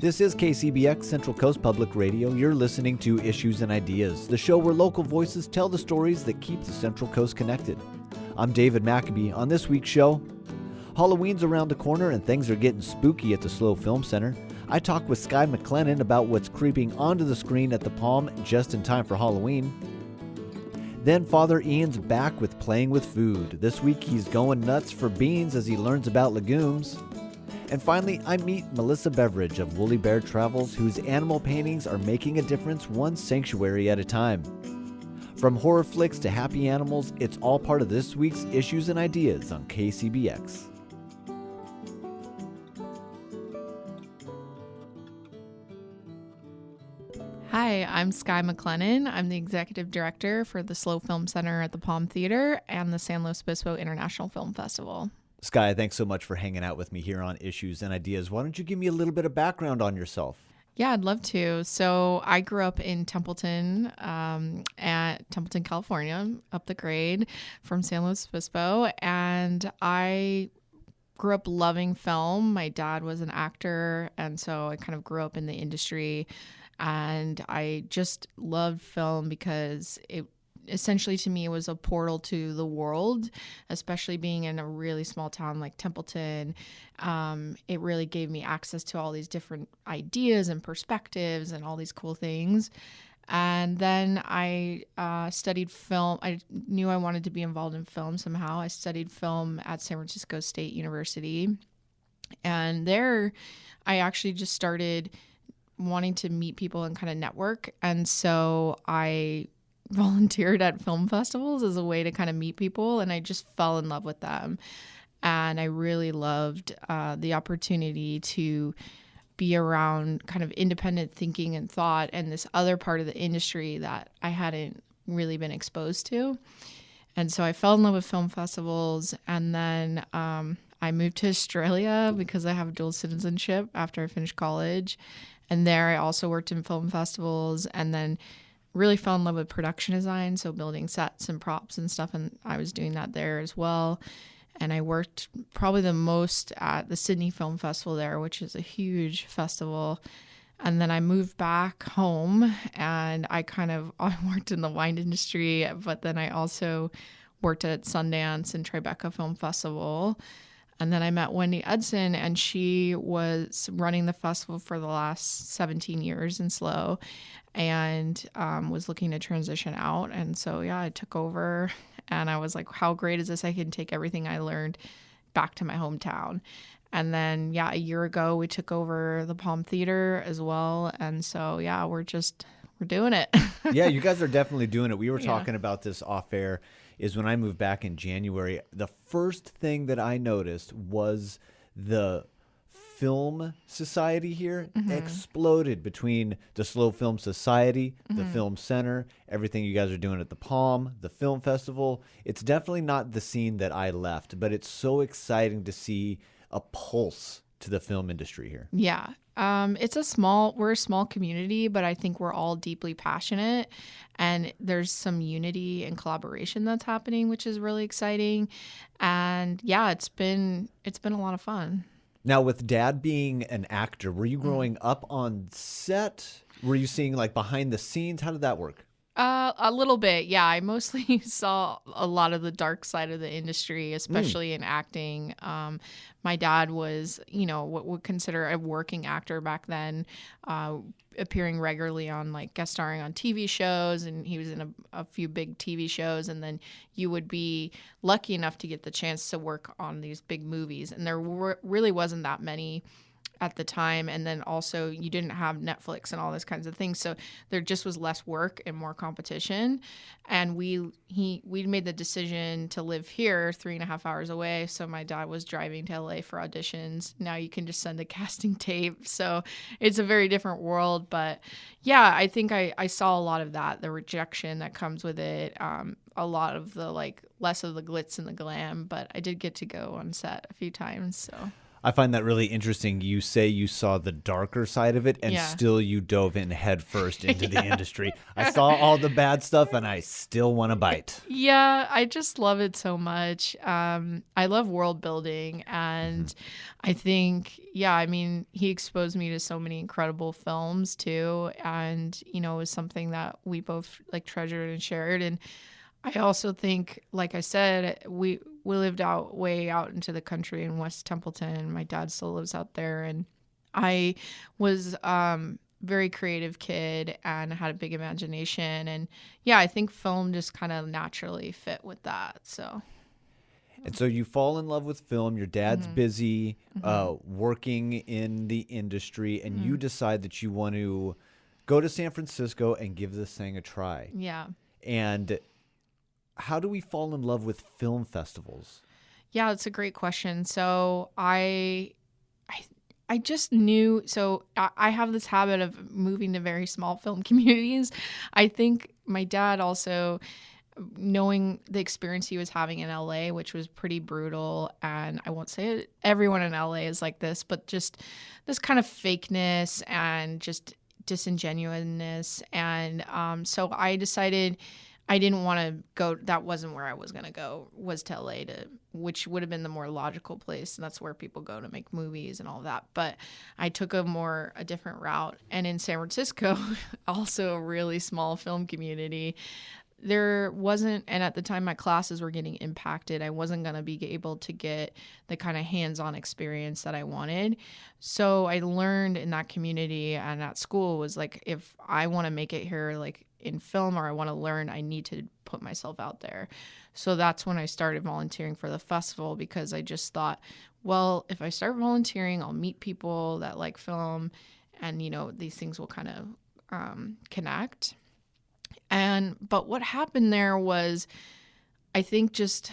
This is KCBX Central Coast Public Radio. You're listening to Issues and Ideas, the show where local voices tell the stories that keep the Central Coast connected. I'm David McAbee. On this week's show, Halloween's around the corner and things are getting spooky at the SLO Film Center. I talk with Skye McLennan about what's creeping onto the screen at the Palm just in time for Halloween. Then Father Ian's back with Playing with Food. This week he's going nuts for beans as he learns about legumes. And finally, I meet Melisa Beveridge of Woolleybear Travels, whose animal paintings are making a difference one sanctuary at a time. From horror flicks to happy animals, it's all part of this week's Issues and Ideas on KCBX. Hi, I'm Skye McLennan. I'm the executive director for the SLO Film Center at the Palm Theater and the San Luis Obispo International Film Festival. Skye, thanks so much for hanging out with me here on Issues and Ideas. Why don't you give me a little bit of background on yourself? Yeah, I'd love to. So I grew up in Templeton, California, up the grade from San Luis Obispo, and I grew up loving film. My dad was an actor, and so I kind of grew up in the industry, and I just loved film because it essentially to me it was a portal to the world, especially being in a really small town like Templeton. It really gave me access to all these different ideas and perspectives and all these cool things. And then I studied film. I knew I wanted to be involved in film somehow. I studied film at San Francisco State University, and there I actually just started wanting to meet people and kind of network. And so I volunteered at film festivals as a way to kind of meet people, and I just fell in love with them. And I really loved the opportunity to be around kind of independent thinking and thought and this other part of the industry that I hadn't really been exposed to. And so I fell in love with film festivals, and then I moved to Australia because I have dual citizenship after I finished college. And there I also worked in film festivals, and then really fell in love with production design, so building sets and props and stuff, and I was doing that there as well. And I worked probably the most at the Sydney Film Festival there, which is a huge festival. And then I moved back home, and I worked in the wine industry, but then I also worked at Sundance and Tribeca Film Festival. And then I met Wendy Edson, and she was running the festival for the last 17 years in SLO, and was looking to transition out. And so, yeah, I took over, and I was like, how great is this? I can take everything I learned back to my hometown. And then, yeah, a year ago, we took over the Palm Theater as well. And so, yeah, we're doing it. Yeah, you guys are definitely doing it. We were talking about this off air. Is when I moved back in January, the first thing that I noticed was the film society here exploded between the SLO Film Society, the Film Center, everything you guys are doing at the Palm, the Film Festival. It's definitely not the scene that I left, but it's so exciting to see a pulse to the film industry here. Yeah. We're a small community, but I think we're all deeply passionate, and there's some unity and collaboration that's happening, which is really exciting. And yeah, it's been a lot of fun. Now, with Dad being an actor, were you growing up on set? Were you seeing like behind the scenes? How did that work? A little bit, yeah. I mostly saw a lot of the dark side of the industry, especially in acting. My dad was, what would consider a working actor back then, appearing regularly on guest starring on TV shows, and he was in a few big TV shows. And then you would be lucky enough to get the chance to work on these big movies, and there really wasn't that many at the time. And then also you didn't have Netflix and all those kinds of things, so there just was less work and more competition. And we made the decision to live here 3.5 hours away, so my dad was driving to LA for auditions. Now you can just send a casting tape, so it's a very different world. But yeah, I think I saw a lot of that, the rejection that comes with it, a lot of the less of the glitz and the glam, but I did get to go on set a few times. So I find that really interesting. You say you saw the darker side of it, and still you dove in head first into the industry. I saw all the bad stuff, and I still want to bite. Yeah, I just love it so much. I love world building, and I think, I mean, he exposed me to so many incredible films too, and it was something that we both like treasured and shared. And I also think, like I said, we lived way out into the country in West Templeton. My dad still lives out there, and I was very creative kid and had a big imagination. And I think film just kind of naturally fit with that. So. And so you fall in love with film. Your dad's busy working in the industry, and you decide that you want to go to San Francisco and give this thing a try. Yeah. And how do we fall in love with film festivals? Yeah, it's a great question. So I just knew. So I have this habit of moving to very small film communities. I think my dad also, knowing the experience he was having in LA, which was pretty brutal, and I won't say everyone in LA is like this, but just this kind of fakeness and just disingenuousness. And so I decided I didn't want to go. That wasn't where I was going to go, was to LA, which would have been the more logical place. And that's where people go to make movies and all that. But I took a different route. And in San Francisco, also a really small film community, there wasn't, and at the time my classes were getting impacted, I wasn't going to be able to get the kind of hands-on experience that I wanted. So I learned in that community and at school was like, if I want to make it here, like in film, or I want to learn, I need to put myself out there. So that's when I started volunteering for the festival, because I just thought, well, if I start volunteering, I'll meet people that like film, and these things will kind of connect. But what happened there was, I think just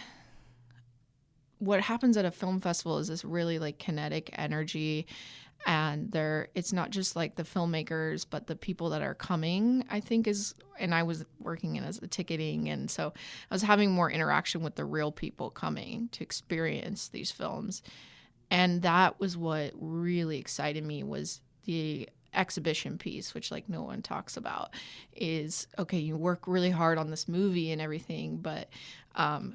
what happens at a film festival is this really like kinetic energy, and it's not just like the filmmakers, but the people that are coming, I think and I was working in as a ticketing, and so I was having more interaction with the real people coming to experience these films. And that was what really excited me, was the exhibition piece, which like no one talks about, is okay, you work really hard on this movie and everything, but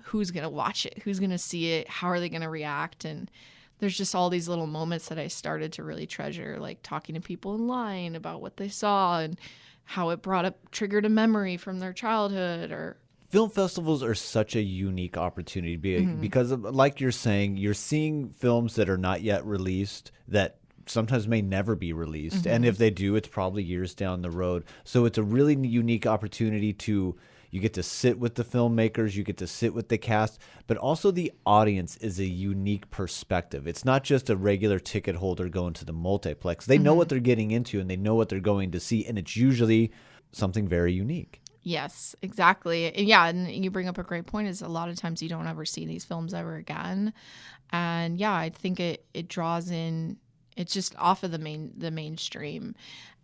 who's gonna watch it, who's gonna see it, how are they gonna react? And there's just all these little moments that I started to really treasure, like talking to people in line about what they saw and how it triggered a memory from their childhood. Or film festivals are such a unique opportunity because like you're saying, you're seeing films that are not yet released, that sometimes may never be released. And if they do, it's probably years down the road. So it's a really unique opportunity you get to sit with the filmmakers, you get to sit with the cast, but also the audience is a unique perspective. It's not just a regular ticket holder going to the multiplex. They know what they're getting into, and they know what they're going to see, and it's usually something very unique. Yes, exactly. And and you bring up a great point, is a lot of times you don't ever see these films ever again. And I think it draws in, it's just off of the mainstream.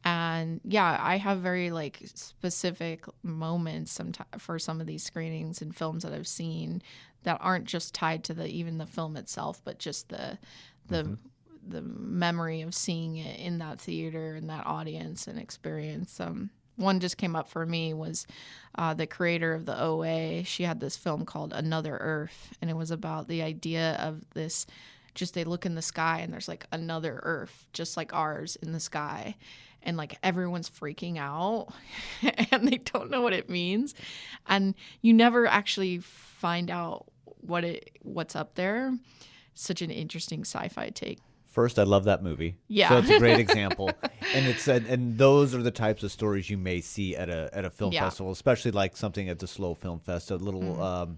And I have very like specific moments sometimes for some of these screenings and films that I've seen that aren't just tied to even the film itself, but just the memory of seeing it in that theater and that audience and experience. One just came up for me was the creator of the OA. She had this film called Another Earth, and it was about the idea of this, just they look in the sky and there's like another Earth just like ours in the sky, and like everyone's freaking out and they don't know what it means, and you never actually find out what's up there. Such an interesting sci-fi take. First, I love that movie. Yeah. So it's a great example. And and those are the types of stories you may see at a film festival, especially like something at the SLO Film Fest, a little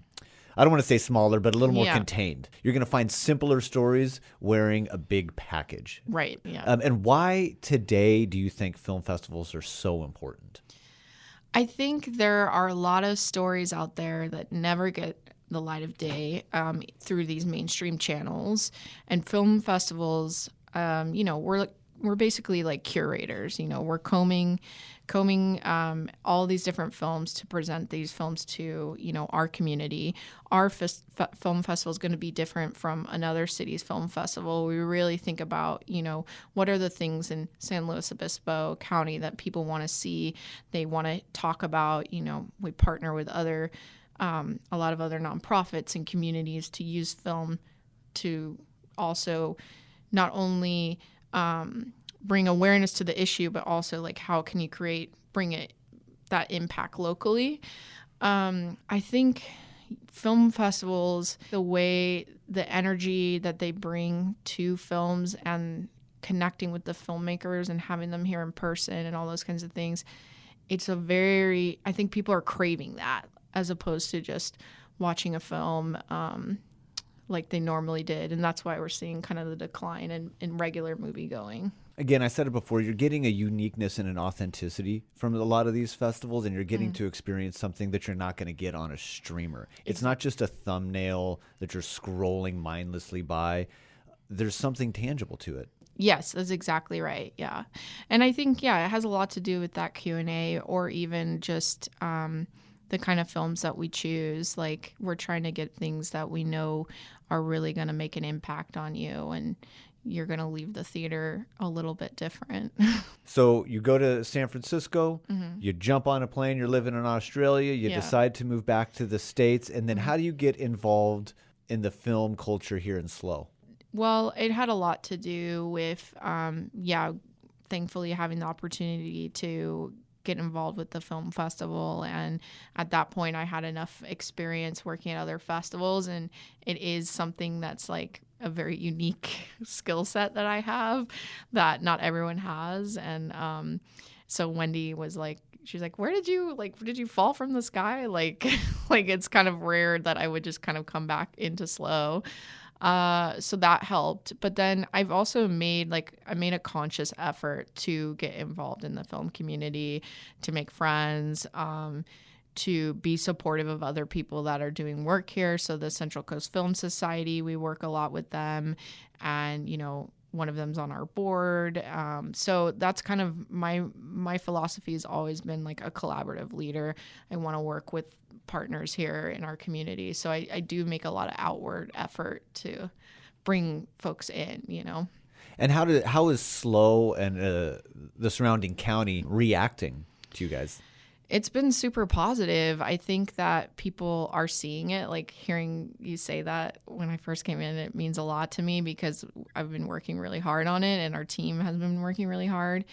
I don't want to say smaller, but a little more contained. You're going to find simpler stories wearing a big package. Right, yeah. And why today do you think film festivals are so important? I think there are a lot of stories out there that never get the light of day through these mainstream channels. And film festivals, we're we're basically like curators. We're combing all these different films to present these films to our community. Our film festival is going to be different from another city's film festival. We really think about what are the things in San Luis Obispo County that people want to see, they want to talk about. We partner with a lot of other nonprofits and communities to use film to also not only bring awareness to the issue, but also like how can you bring that impact locally. I think film festivals, the energy that they bring to films and connecting with the filmmakers and having them here in person and all those kinds of things, I think people are craving that as opposed to just watching a film like they normally did. And that's why we're seeing kind of the decline in regular movie going. Again, I said it before, you're getting a uniqueness and an authenticity from a lot of these festivals, and you're getting to experience something that you're not going to get on a streamer. It's not just a thumbnail that you're scrolling mindlessly by. There's something tangible to it. Yes, that's exactly right. Yeah. And I think, it has a lot to do with that Q&A or even just the kind of films that we choose. Like, we're trying to get things that we know are really going to make an impact on you, and you're going to leave the theater a little bit different. So you go to San Francisco, you jump on a plane, you're living in Australia, you decide to move back to the States, and then how do you get involved in the film culture here in SLO? Well, it had a lot to do with, thankfully having the opportunity to get involved with the film festival. And at that point, I had enough experience working at other festivals, and it is something that's like a very unique skill set that I have that not everyone has. And so Wendy was like, she's like, did you fall from the sky? Like it's kind of rare that I would just kind of come back into SLO. So that helped. But then I've also made a conscious effort to get involved in the film community, to make friends, to be supportive of other people that are doing work here. So the Central Coast Film Society, we work a lot with them, and one of them's on our board. So that's kind of my philosophy has always been like a collaborative leader. I want to work with partners here in our community. So I do make a lot of outward effort to bring folks in, And how is SLO and the surrounding county reacting to you guys? It's been super positive. I think that people are seeing it. Like, hearing you say that when I first came in, it means a lot to me because I've been working really hard on it, and our team has been working really hard.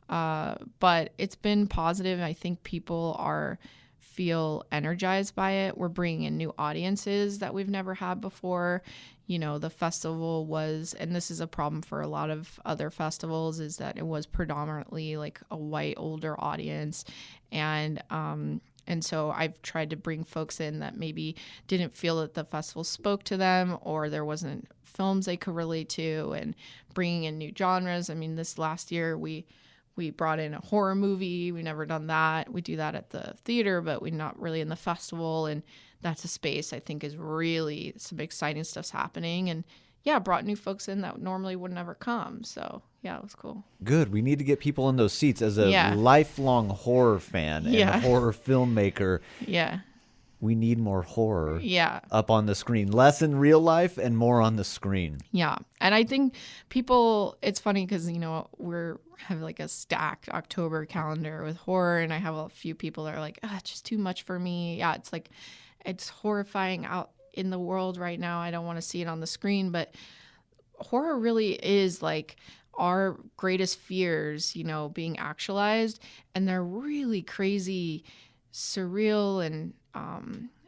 But it's been positive. I think people feel energized by it. We're bringing in new audiences that we've never had before. The festival was, and this is a problem for a lot of other festivals, is that it was predominantly like a white older audience. And so I've tried to bring folks in that maybe didn't feel that the festival spoke to them, or there wasn't films they could relate to, and bringing in new genres. I mean, this last year we brought in a horror movie. We've never done that. We do that at the theater, but we're not really in the festival. And that's a space I think is really some exciting stuff's happening. And brought new folks in that normally would never come. So it was cool. Good. We need to get people in those seats. As a lifelong horror fan and a horror filmmaker. Yeah. We need more horror up on the screen. Less in real life and more on the screen. Yeah. And I think people, it's funny because, have like a stacked October calendar with horror, and I have a few people that are like, it's just too much for me. Yeah, it's like, it's horrifying out in the world right now. I don't want to see it on the screen, but horror really is like our greatest fears, being actualized, and they're really crazy, surreal, and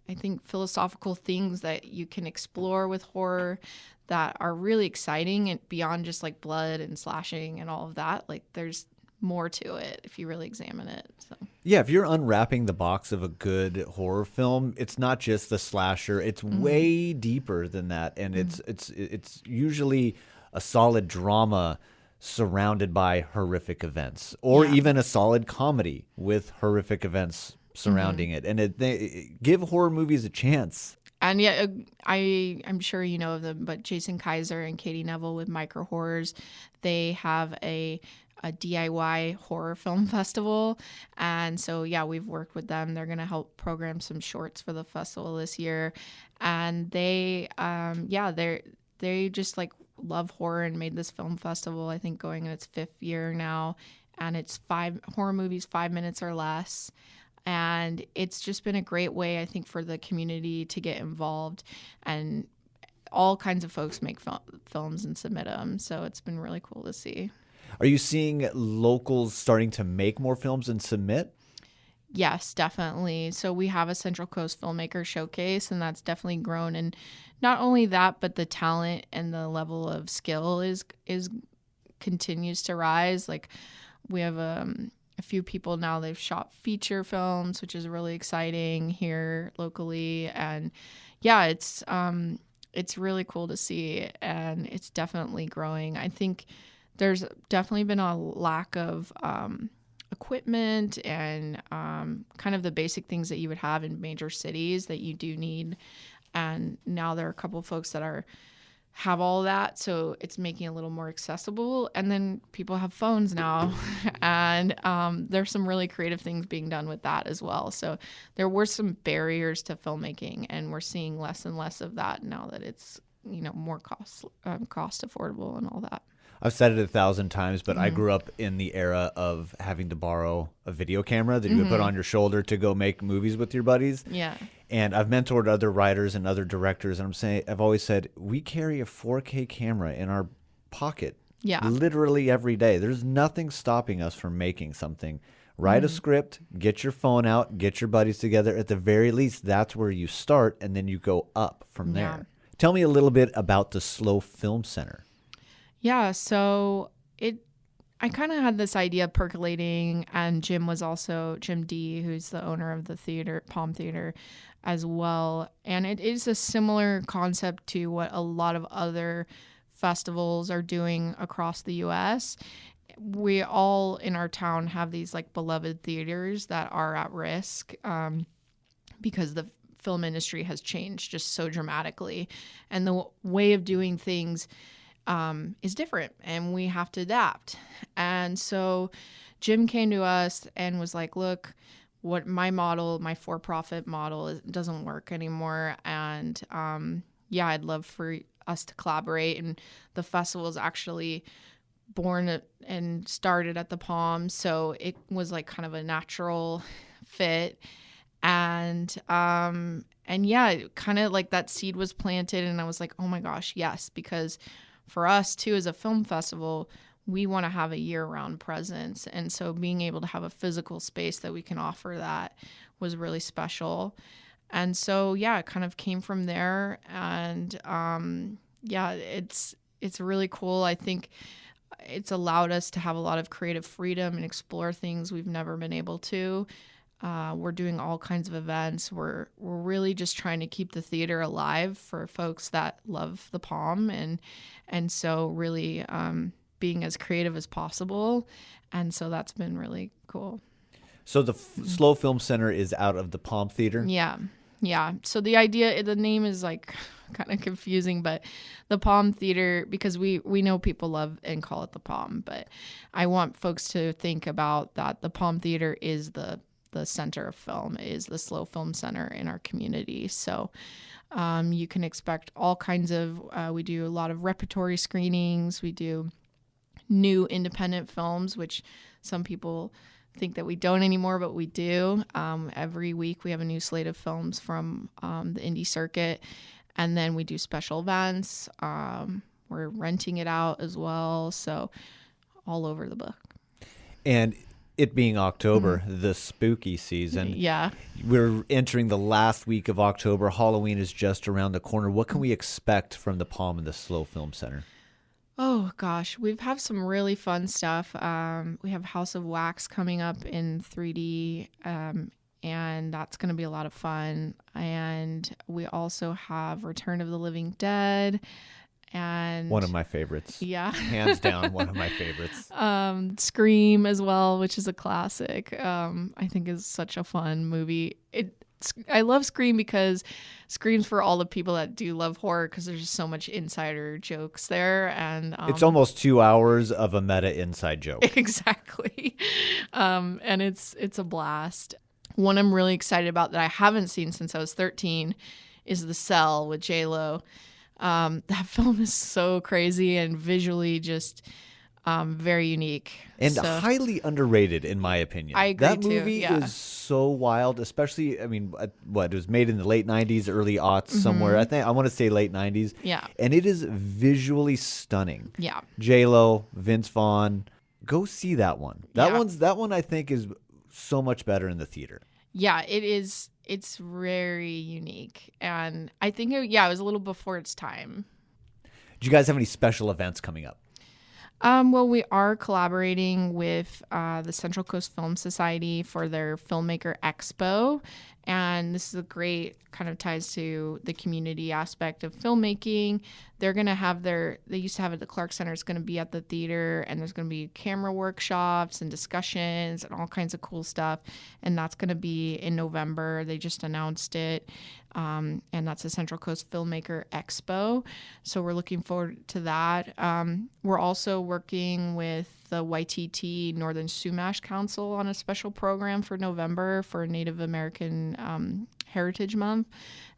I think philosophical things that you can explore with horror that are really exciting, and beyond just like blood and slashing and all of that. Like, there's more to it if you really examine it. So. Yeah, if you're unwrapping the box of a good horror film, it's not just the slasher. It's way deeper than that, and it's usually a solid drama surrounded by horrific events, or even a solid comedy with horrific events surrounding it. And give horror movies a chance. And yeah, I'm sure you know of them, but Jason Kaiser and Katie Neville with Micro Horrors, they have a DIY horror film festival. And so, yeah, we've worked with them. They're going to help program some shorts for the festival this year. And they just like love horror and made this film festival, I think going in its 5th year now. And it's 5 horror movies, 5 minutes or less. And it's just been a great way, I think, for the community to get involved. And all kinds of folks make films and submit them. So it's been really cool to see. Are you seeing locals starting to make more films and submit? Yes, definitely. So we have a Central Coast Filmmaker Showcase, and that's definitely grown. And not only that, but the talent and the level of skill is continues to rise. Like we have a few people now, they've shot feature films, which is really exciting here locally. And yeah, it's really cool to see, and it's definitely growing. I think there's definitely been a lack of equipment and kind of the basic things that you would have in major cities that you do need. And now there are a couple of folks that have all that, so it's making it a little more accessible. And then people have phones now, and there's some really creative things being done with that as well. So there were some barriers to filmmaking, and we're seeing less and less of that now that it's more cost affordable and all that. I've said it 1,000 times, but I grew up in the era of having to borrow a video camera that you would put on your shoulder to go make movies with your buddies. Yeah. And I've mentored other writers and other directors, and I've always said, we carry a 4K camera in our pocket literally every day. There's nothing stopping us from making something. Write a script, get your phone out, get your buddies together. At the very least, that's where you start, and then you go up from there. Tell me a little bit about the SLO Film Center. Yeah, so I kind of had this idea percolating, and Jim D, who's the owner of the theater, Palm Theater, as well. And it is a similar concept to what a lot of other festivals are doing across the U.S. We all in our town have these like beloved theaters that are at risk because the film industry has changed just so dramatically, and the way of doing things is different, and we have to adapt. And so Jim came to us and was like, look, what my for-profit model doesn't work anymore. And I'd love for us to collaborate. And the festival is actually born and started at the Palm. So it was like kind of a natural fit. And kind of like that seed was planted, and I was like, oh my gosh, yes, because for us too, as a film festival, we want to have a year-round presence. And so being able to have a physical space that we can offer that was really special. And so, it kind of came from there. And it's really cool. I think it's allowed us to have a lot of creative freedom and explore things we've never been able to. We're doing all kinds of events. We're really just trying to keep the theater alive for folks that love the Palm, and so really being as creative as possible. And so that's been really cool. So the SLO Film Center is out of the Palm Theater? Yeah. So the name is like kind of confusing, but the Palm Theater, because we know people love and call it the Palm, but I want folks to think about that the Palm Theater is the center of film, is the SLO Film Center in our community. So you can expect all kinds of, we do a lot of repertory screenings. We do new independent films, which some people think that we don't anymore, but we do. Every week we have a new slate of films from the indie circuit. And then we do special events. We're renting it out as well. So all over the book. And it being October, the spooky season. Yeah. We're entering the last week of October. Halloween is just around the corner. What can we expect from the Palm and the SLO Film Center? Oh, gosh. We have some really fun stuff. We have House of Wax coming up in 3D, and that's going to be a lot of fun. And we also have Return of the Living Dead. And one of my favorites. Yeah. Hands down, one of my favorites. Scream as well, which is a classic. I think is such a fun movie. I love Scream because Scream's for all the people that do love horror, because there's just so much insider jokes there. And It's almost 2 hours of a meta inside joke. Exactly. And it's a blast. One I'm really excited about that I haven't seen since I was 13 is The Cell with J-Lo. That film is so crazy and visually just very unique. And So, highly underrated, in my opinion. I agree, that too, movie yeah. is so wild, especially, I mean, it was made in the late 90s, early aughts somewhere. I want to say late 90s. Yeah. And it is visually stunning. Yeah. J-Lo, Vince Vaughn. Go see that one. Yeah. That one I think is so much better in the theater. Yeah, it is. It's very unique. And I think, it was a little before its time. Do you guys have any special events coming up? Well, we are collaborating with the Central Coast Film Society for their Filmmaker Expo. And this is a great kind of ties to the community aspect of filmmaking. They're going to have they used to have it at the Clark Center. It's going to be at the theater, and there's going to be camera workshops and discussions and all kinds of cool stuff. And that's going to be in November. They just announced it. And that's the Central Coast Filmmaker Expo. So we're looking forward to that. We're also working with the YTT Northern Sumash Council on a special program for November for Native American Heritage Month.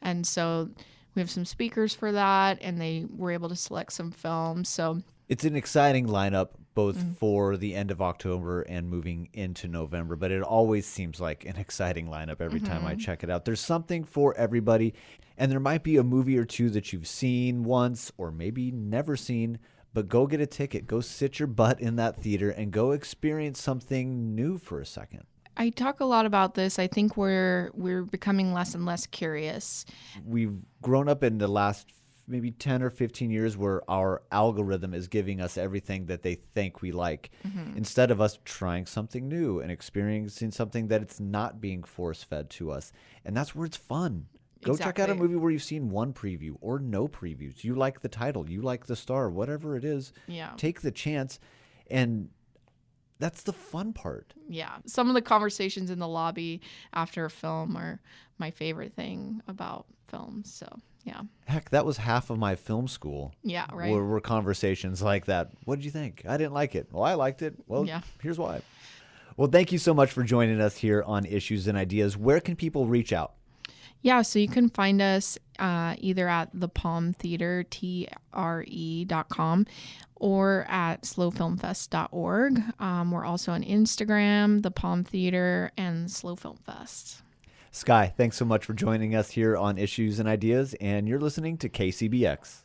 And so we have some speakers for that, and they were able to select some films. So it's an exciting lineup, both for the end of October and moving into November, but it always seems like an exciting lineup every time I check it out. There's something for everybody, and there might be a movie or two that you've seen once or maybe never seen, but go get a ticket. Go sit your butt in that theater and go experience something new for a second. I talk a lot about this. I think we're becoming less and less curious. We've grown up in the last maybe 10 or 15 years where our algorithm is giving us everything that they think we like, instead of us trying something new and experiencing something that it's not being force-fed to us. And that's where it's fun. Go check out a movie where you've seen one preview or no previews. You like the title, you like the star, whatever it is. Yeah. Take the chance, and that's the fun part. Yeah. Some of the conversations in the lobby after a film are my favorite thing about films. So, yeah. Heck, that was half of my film school. Yeah, right. Were conversations like that. What did you think? I didn't like it. Well, I liked it. Well, here's why. Well, thank you so much for joining us here on Issues and Ideas. Where can people reach out? Yeah, so you can find us either at the Palm Theater, TRE.com, or at slowfilmfest.org. We're also on Instagram, the Palm Theater, and Slow Film Fest. Skye, thanks so much for joining us here on Issues and Ideas, and you're listening to KCBX.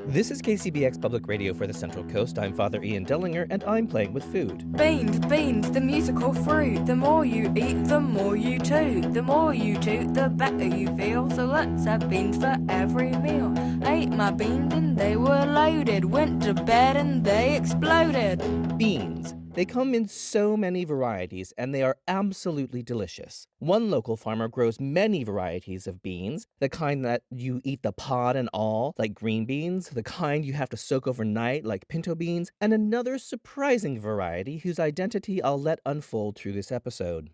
This is KCBX Public Radio for the Central Coast. I'm Father Ian Dellinger, and I'm playing with food. Beans, the musical fruit. The more you eat, the more you toot. The more you toot, the better you feel. So let's have beans for every meal. Ate my beans and they were loaded. Went to bed and they exploded. Beans. They come in so many varieties, and they are absolutely delicious. One local farmer grows many varieties of beans, the kind that you eat the pod and all, like green beans, the kind you have to soak overnight, like pinto beans, and another surprising variety whose identity I'll let unfold through this episode.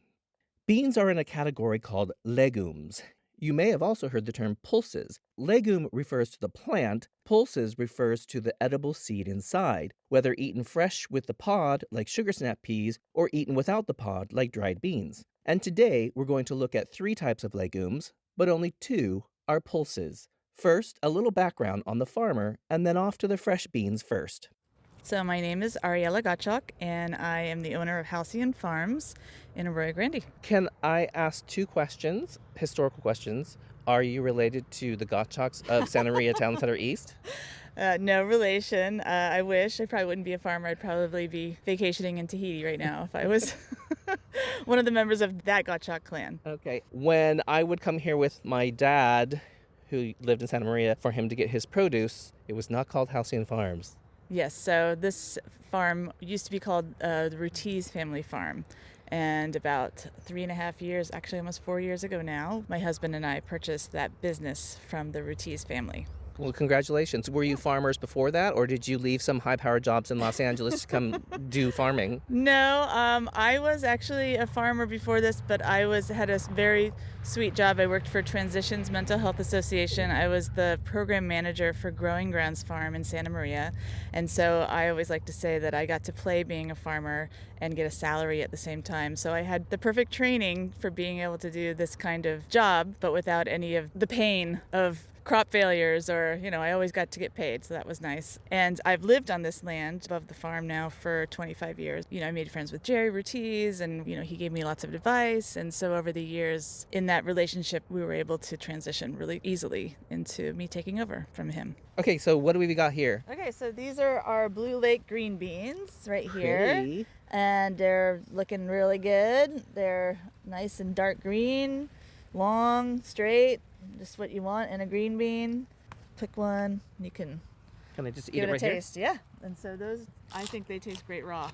Beans are in a category called legumes. You may have also heard the term pulses. Legume refers to the plant, pulses refers to the edible seed inside, whether eaten fresh with the pod, like sugar snap peas, or eaten without the pod, like dried beans. And today, we're going to look at 3 types of legumes, but only 2 are pulses. First, a little background on the farmer, and then off to the fresh beans first. So my name is Ariella Gottschalk, and I am the owner of Halcyon Farms in Arroyo Grande. Can I ask 2 questions, historical questions? Are you related to the Gottschalks of Santa Maria Town Center East? No relation. I wish. I probably wouldn't be a farmer. I'd probably be vacationing in Tahiti right now if I was one of the members of that Gottschalk clan. Okay. When I would come here with my dad, who lived in Santa Maria, for him to get his produce, it was not called Halcyon Farms. Yes, so this farm used to be called the Rutiz Family Farm. And about 3.5 years, actually almost 4 years ago now, my husband and I purchased that business from the Rutiz family. Well, congratulations. Were you farmers before that, or did you leave some high-powered jobs in Los Angeles to come do farming? No, I was actually a farmer before this, but I had a very sweet job. I worked for Transitions Mental Health Association. I was the program manager for Growing Grounds Farm in Santa Maria. And so I always like to say that I got to play being a farmer and get a salary at the same time. So I had the perfect training for being able to do this kind of job, but without any of the pain of crop failures, or, I always got to get paid, so that was nice. And I've lived on this land above the farm now for 25 years. I made friends with Jerry Ortiz, and, he gave me lots of advice. And so over the years in that relationship, we were able to transition really easily into me taking over from him. Okay, so what do we got here? Okay, so these are our Blue Lake green beans right here. Pretty. And they're looking really good. They're nice and dark green, long, straight. Just what you want in a green bean. Pick one. You can I just eat give it it right a taste. Yeah. And so those, I think they taste great raw.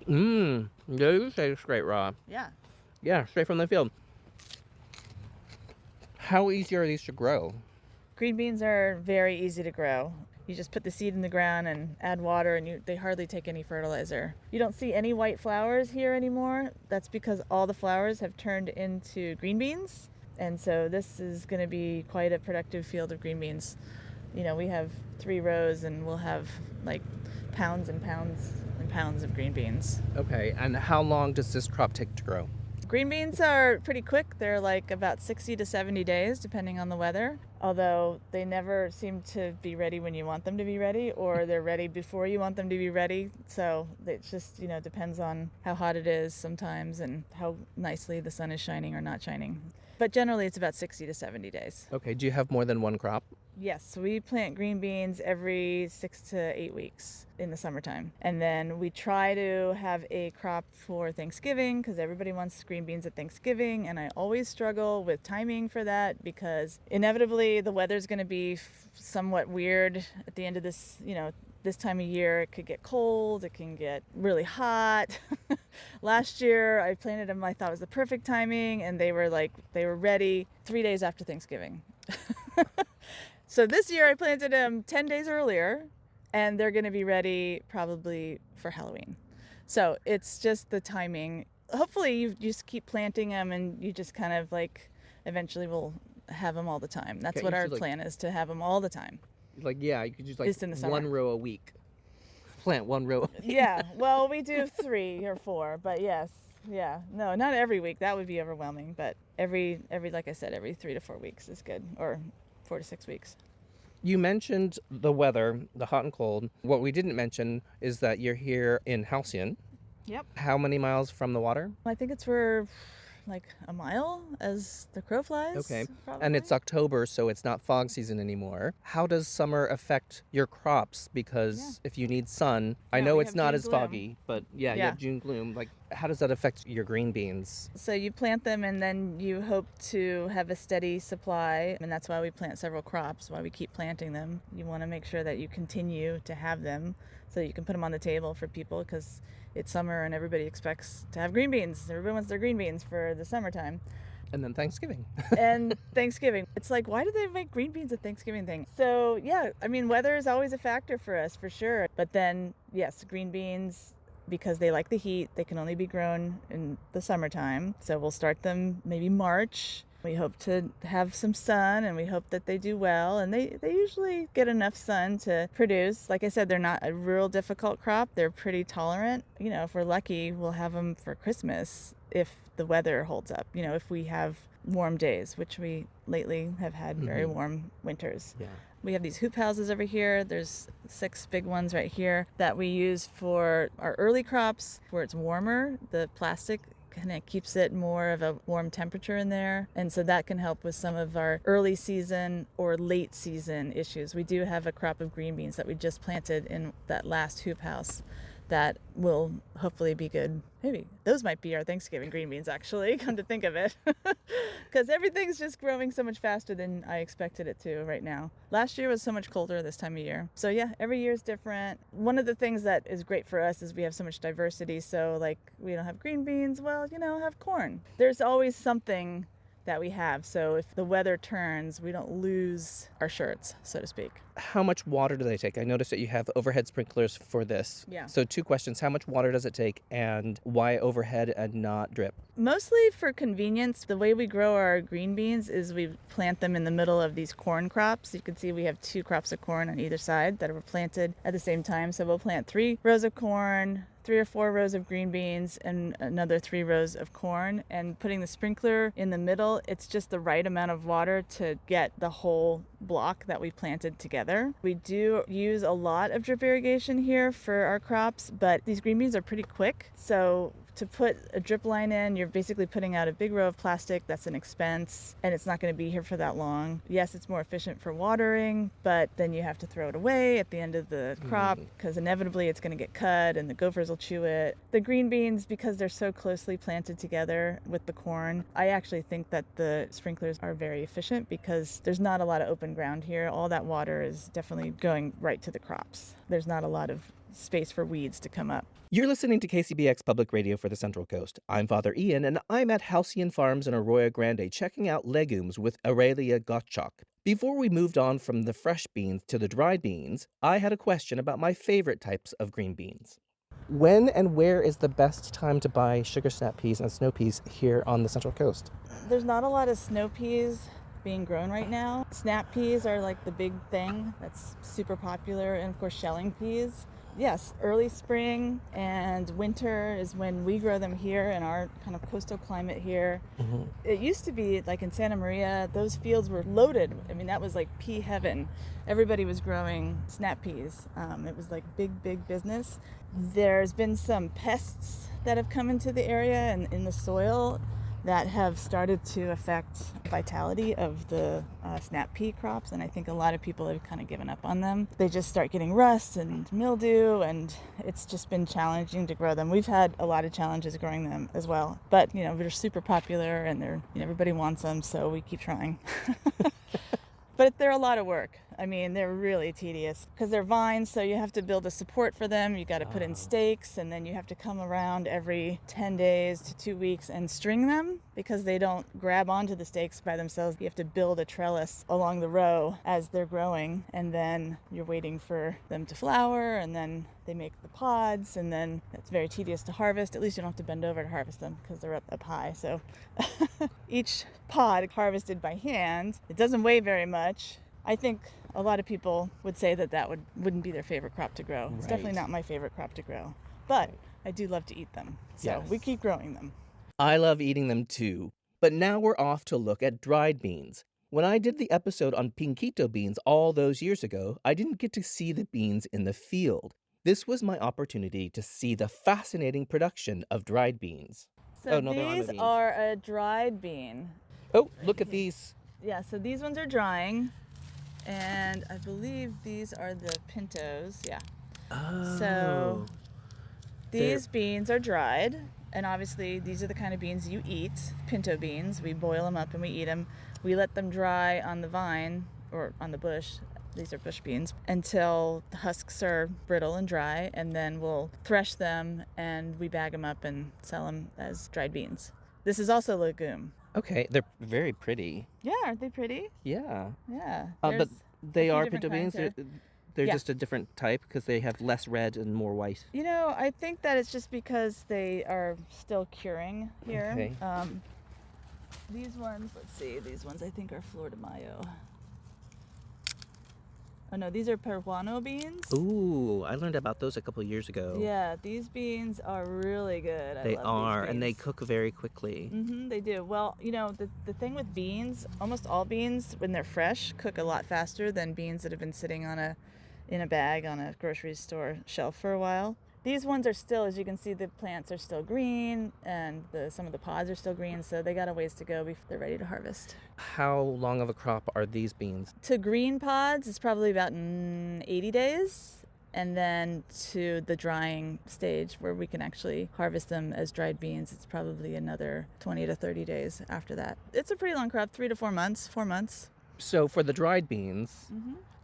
They do taste great raw. Yeah. Yeah, straight from the field. How easy are these to grow? Green beans are very easy to grow. You just put the seed in the ground and add water, and they hardly take any fertilizer. You don't see any white flowers here anymore. That's because all the flowers have turned into green beans. And so this is going to be quite a productive field of green beans. We have 3 rows, and we'll have like pounds and pounds and pounds of green beans. Okay, and how long does this crop take to grow? Green beans are pretty quick. They're like about 60 to 70 days, depending on the weather. Although they never seem to be ready when you want them to be ready, or they're ready before you want them to be ready. So it just, depends on how hot it is sometimes and how nicely the sun is shining or not shining. But generally it's about 60 to 70 days. Okay, do you have more than one crop? Yes, we plant green beans every 6 to 8 weeks in the summertime. And then we try to have a crop for Thanksgiving, because everybody wants green beans at Thanksgiving. And I always struggle with timing for that, because inevitably the weather's going to be somewhat weird at the end of this, this time of year. It could get cold, it can get really hot. Last year I planted them, I thought it was the perfect timing, and they were ready 3 days after Thanksgiving. So this year I planted them 10 days earlier, and they're going to be ready probably for Halloween. So it's just the timing. Hopefully you just keep planting them, and you just kind of eventually will have them all the time. That's Okay, what our so plan is, to have them all the time. You could just Just in the summer. 1 row a week. Plant 1 row. Yeah, well, we do 3 or 4, but yes. Yeah, no, not every week. That would be overwhelming, but every like I said, every 3 to 4 weeks is good, or 4 to 6 weeks. You mentioned the weather, the hot and cold. What we didn't mention is that you're here in Halcyon. Yep. How many miles from the water? I think it's for like a mile as the crow flies. Okay. Probably. And it's October, so it's not fog season anymore. How does summer affect your crops? Because if you need sun, I Yeah, know we it's have not June as gloom. foggy, but you Yeah. have June gloom. How does that affect your green beans? So you plant them, and then you hope to have a steady supply, and that's why we plant several crops, why we keep planting them. You want to make sure that you continue to have them so you can put them on the table for people, because it's summer and everybody expects to have green beans. Everybody wants their green beans for the summertime. And then Thanksgiving. And Thanksgiving. It's like, why do they make green beans a Thanksgiving thing? So yeah, weather is always a factor for us, for sure. But then, yes, green beans, because they like the heat, they can only be grown in the summertime. So we'll start them maybe March. We hope to have some sun, and we hope that they do well. And they usually get enough sun to produce. Like I said, they're not a real difficult crop. They're pretty tolerant. If we're lucky, we'll have them for Christmas if the weather holds up. If we have warm days, which we lately have had very warm winters. Yeah. We have these hoop houses over here. There's 6 big ones right here that we use for our early crops, where it's warmer. The plastic kind of keeps it more of a warm temperature in there. And so that can help with some of our early season or late season issues. We do have a crop of green beans that we just planted in that last hoop house that will hopefully be good. Maybe those might be our Thanksgiving green beans, actually, come to think of it. Because everything's just growing so much faster than I expected it to right now. Last year was so much colder this time of year. So yeah, every year is different. One of the things that is great for us is we have so much diversity. So we don't have green beans, well, have corn. There's always something that we have. So if the weather turns, we don't lose our shirts, so to speak. How much water do they take? I noticed that you have overhead sprinklers for this. Yeah. So 2 questions. How much water does it take, and why overhead and not drip? Mostly for convenience. The way we grow our green beans is we plant them in the middle of these corn crops. You can see we have 2 crops of corn on either side that were planted at the same time. So we'll plant 3 rows of corn, 3 or 4 rows of green beans, and another 3 rows of corn. And putting the sprinkler in the middle, it's just the right amount of water to get the whole block that we planted together. We do use a lot of drip irrigation here for our crops, but these green beans are pretty quick. So to put a drip line in, you're basically putting out a big row of plastic. That's an expense, and it's not going to be here for that long. Yes, it's more efficient for watering, but then you have to throw it away at the end of the crop because inevitably it's going to get cut and the gophers will chew it. The green beans, because they're so closely planted together with the corn, I actually think that the sprinklers are very efficient because there's not a lot of open ground here. All that water is definitely going right to the crops. There's not a lot of space for weeds to come up. You're listening to KCBX Public Radio for the Central Coast. I'm Father Ian, and I'm at Halcyon Farms in Arroyo Grande checking out legumes with Aurelia Gottschalk. Before we moved on from the fresh beans to the dried beans, I had a question about my favorite types of green beans. When and where is the best time to buy sugar snap peas and snow peas here on the Central Coast? There's not a lot of snow peas being grown right now. Snap peas are like the big thing that's super popular, and of course shelling peas. Yes, early spring and winter is when we grow them here in our kind of coastal climate here. Mm-hmm. It used to be like in Santa Maria, those fields were loaded. I mean, that was like pea heaven. Everybody was growing snap peas. It was like big business. There's been some pests that have come into the area and in the soil that have started to affect vitality of the snap pea crops, and I think a lot of people have kind of given up on them. They just start getting rust and mildew, and it's just been challenging to grow them. We've had a lot of challenges growing them as well, but they're super popular and they're everybody wants them, so we keep trying. But they're a lot of work. I mean, they're really tedious because they're vines, so you have to build a support for them. You got to put in stakes, and then you have to come around every 10 days to 2 weeks and string them because they don't grab onto the stakes by themselves. You have to build a trellis along the row as they're growing, and then you're waiting for them to flower, and then they make the pods, and then it's very tedious to harvest. At least you don't have to bend over to harvest them because they're up high. So each pod harvested by hand. It doesn't weigh very much. I think a lot of people would say that wouldn't be their favorite crop to grow. It's definitely not my favorite crop to grow, but I do love to eat them. So we keep growing them. I love eating them too. But now we're off to look at dried beans. When I did the episode on pinquito beans all those years ago, I didn't get to see the beans in the field. This was my opportunity to see the fascinating production of dried beans. So these are a dried bean. Oh, look at these. Yeah, so these ones are drying. And I believe these are the pintos. Yeah. Oh. So these beans are dried. And obviously these are the kind of beans you eat. Pinto beans. We boil them up and we eat them. We let them dry on the vine or on the bush. These are bush beans until the husks are brittle and dry. And then we'll thresh them and we bag them up and sell them as dried beans. This is also legume. Okay, they're very pretty. Yeah, aren't they pretty? Yeah. Yeah. But they are pinto beans? They're just a different type because they have less red and more white. I think that it's just because they are still curing here. Okay. These ones, let's see, these ones I think are Flor de Mayo. Oh no, these are Peruano beans. Ooh, I learned about those a couple years ago. Yeah, these beans are really good. They are, and they cook very quickly. Mm-hmm, they do. Well, the thing with beans, almost all beans, when they're fresh, cook a lot faster than beans that have been sitting in a bag on a grocery store shelf for a while. These ones are still, as you can see, the plants are still green, and some of the pods are still green, so they got a ways to go before they're ready to harvest. How long of a crop are these beans? To green pods, it's probably about 80 days, and then to the drying stage where we can actually harvest them as dried beans, it's probably another 20 to 30 days after that. It's a pretty long crop, 3 to 4 months, 4 months. So for the dried beans,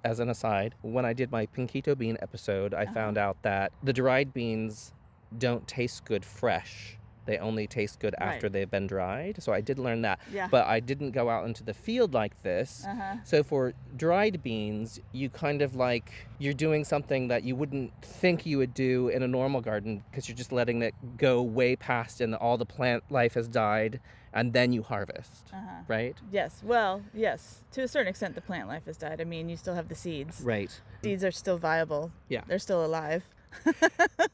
as an aside, when I did my pinquito bean episode, I found out that the dried beans don't taste good fresh. They only taste good after Right. they've been dried. So I did learn that. Yeah. But I didn't go out into the field like this. Uh-huh. So for dried beans, you kind of like, you're doing something that you wouldn't think you would do in a normal garden because you're just letting it go way past and all the plant life has died, and then you harvest, Uh-huh. right? Yes. Well, yes. To a certain extent, the plant life has died. I mean, you still have the seeds. Right. Seeds are still viable. Yeah. They're still alive.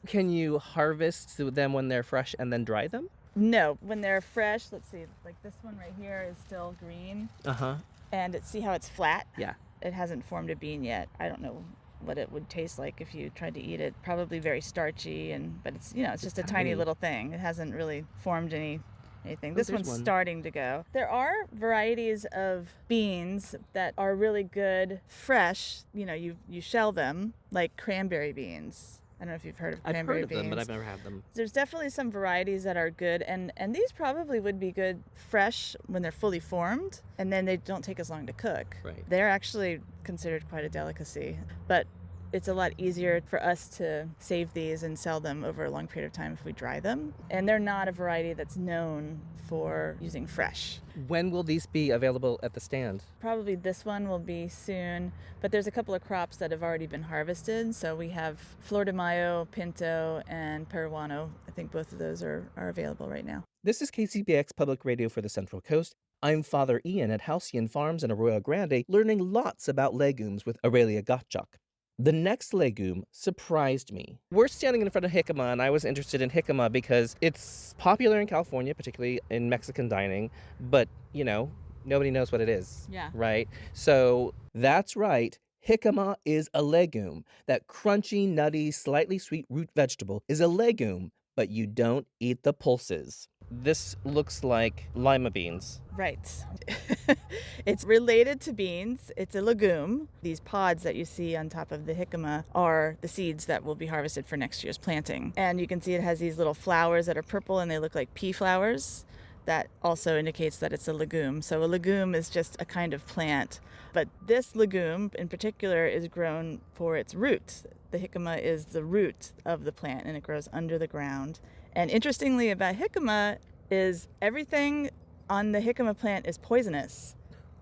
Can you harvest them when they're fresh and then dry them? No, when they're fresh, let's see, like this one right here is still green. Uh-huh. And see how it's flat? Yeah. It hasn't formed a bean yet. I don't know what it would taste like if you tried to eat it. Probably very starchy, but it's, it's just a tiny tiny. little thing. It hasn't really formed anything. Oh, This there's one's one. starting to go. There are varieties of beans that are really good fresh. You shell them, like cranberry beans. I don't know if you've heard of I've cranberry heard of beans. them, but I've never had them. There's definitely some varieties that are good, and these probably would be good fresh when they're fully formed, and then they don't take as long to cook. Right. They're actually considered quite a delicacy, but it's a lot easier for us to save these and sell them over a long period of time if we dry them. And they're not a variety that's known for using fresh. When will these be available at the stand? Probably this one will be soon, but there's a couple of crops that have already been harvested. So we have Flor de Mayo, Pinto, and Peruano. I think both of those are available right now. This is KCBX Public Radio for the Central Coast. I'm Father Ian at Halcyon Farms in Arroyo Grande, learning lots about legumes with Aurelia Gottschalk. The next legume surprised me. We're standing in front of jicama, and I was interested in jicama because it's popular in California, particularly in Mexican dining, but, nobody knows what it is. Yeah. Right? So that's right. Jicama is a legume. That crunchy, nutty, slightly sweet root vegetable is a legume, but you don't eat the pulses. This looks like lima beans. Right. It's related to beans. It's a legume. These pods that you see on top of the jicama are the seeds that will be harvested for next year's planting. And you can see it has these little flowers that are purple and they look like pea flowers. That also indicates that it's a legume. So a legume is just a kind of plant. But this legume in particular is grown for its roots. The jicama is the root of the plant and it grows under the ground. And interestingly about jicama is everything on the jicama plant is poisonous